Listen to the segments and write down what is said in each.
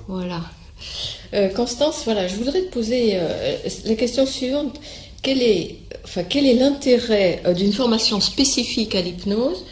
Voilà. Constance, voilà, je voudrais te poser la question suivante. Quel est l'intérêt d'une formation spécifique à l'hypnose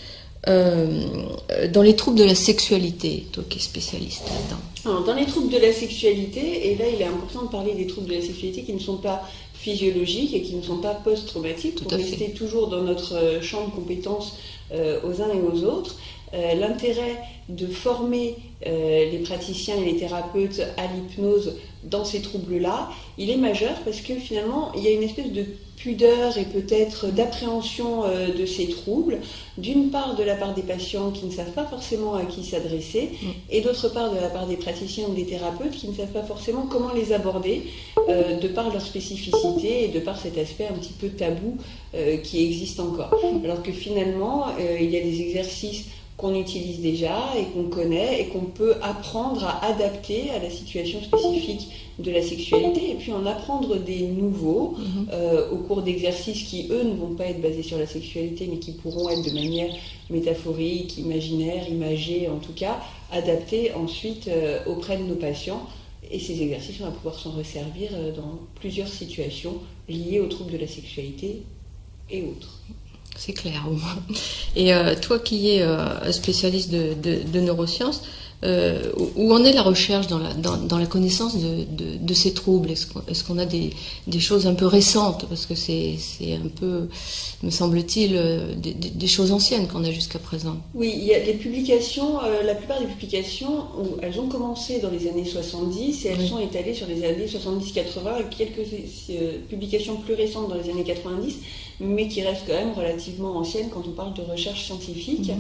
dans les troubles de la sexualité, toi qui es spécialiste là-dedans? Alors, dans les troubles de la sexualité, et là il est important de parler des troubles de la sexualité qui ne sont pas physiologiques et qui ne sont pas post-traumatiques, pour rester toujours dans notre champ de compétences aux uns et aux autres. L'intérêt de former les praticiens et les thérapeutes à l'hypnose dans ces troubles-là, il est majeur parce que finalement, il y a une espèce de pudeur et peut-être d'appréhension de ces troubles, d'une part de la part des patients qui ne savent pas forcément à qui s'adresser, et d'autre part de la part des praticiens ou des thérapeutes qui ne savent pas forcément comment les aborder, de par leur spécificité et de par cet aspect un petit peu tabou qui existe encore. Alors que finalement, il y a des exercices qu'on utilise déjà et qu'on connaît et qu'on peut apprendre à adapter à la situation spécifique de la sexualité et puis en apprendre des nouveaux au cours d'exercices qui, eux, ne vont pas être basés sur la sexualité mais qui pourront être de manière métaphorique, imaginaire, imagée en tout cas, adaptés ensuite auprès de nos patients. Et ces exercices, on va pouvoir s'en resservir dans plusieurs situations liées aux troubles de la sexualité et autres. C'est clair au moins. Et toi qui es spécialiste de neurosciences, où en est la recherche dans la connaissance de ces troubles? Est-ce qu'on a des choses un peu récentes? Parce que c'est un peu, me semble-t-il, des choses anciennes qu'on a jusqu'à présent. Oui, il y a des publications, la plupart des publications, elles ont commencé dans les années 70 et elles sont étalées sur les années 70-80, avec quelques publications plus récentes dans les années 90, mais qui restent quand même relativement anciennes quand on parle de recherche scientifique.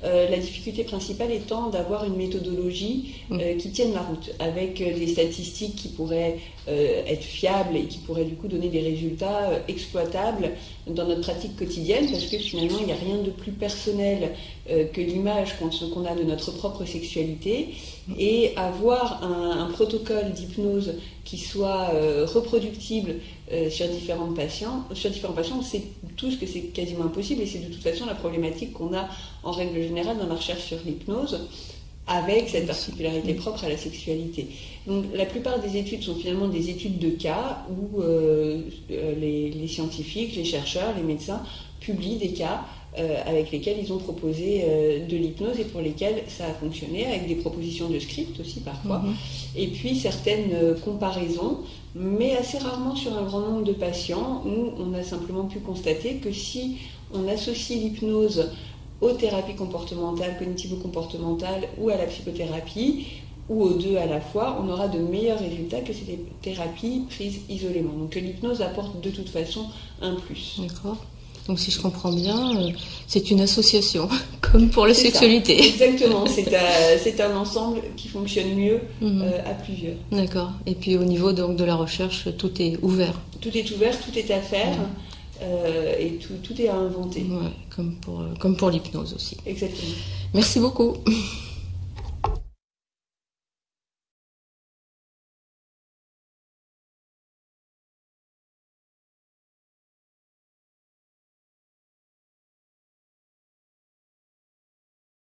La difficulté principale étant d'avoir une méthodologie qui tienne la route, avec des statistiques qui pourraient être fiables et qui pourraient du coup donner des résultats exploitables dans notre pratique quotidienne, parce que finalement il n'y a rien de plus personnel que l'image qu'on a de notre propre sexualité, et avoir un protocole d'hypnose qui soit reproductible sur différents patients, on sait tous que c'est quasiment impossible, et c'est de toute façon la problématique qu'on a en règle générale dans la recherche sur l'hypnose, avec cette particularité propre à la sexualité. Donc la plupart des études sont finalement des études de cas où les scientifiques, les chercheurs, les médecins publient des cas avec lesquels ils ont proposé de l'hypnose et pour lesquels ça a fonctionné, avec des propositions de script aussi parfois, et puis certaines comparaisons, mais assez rarement sur un grand nombre de patients, où on a simplement pu constater que si on associe l'hypnose aux thérapies comportementales, cognitivo-comportementales ou à la psychothérapie, ou aux deux à la fois, on aura de meilleurs résultats que ces thérapies prises isolément. Donc l'hypnose apporte de toute façon un plus. D'accord. Donc si je comprends bien, c'est une association, comme pour la sexualité. Ça. Exactement, c'est un ensemble qui fonctionne mieux à plusieurs. D'accord. Et puis au niveau donc de la recherche, tout est ouvert. Tout est ouvert, tout est à faire. Et tout est à inventer. Ouais, comme pour l'hypnose aussi. Exactement. Merci beaucoup.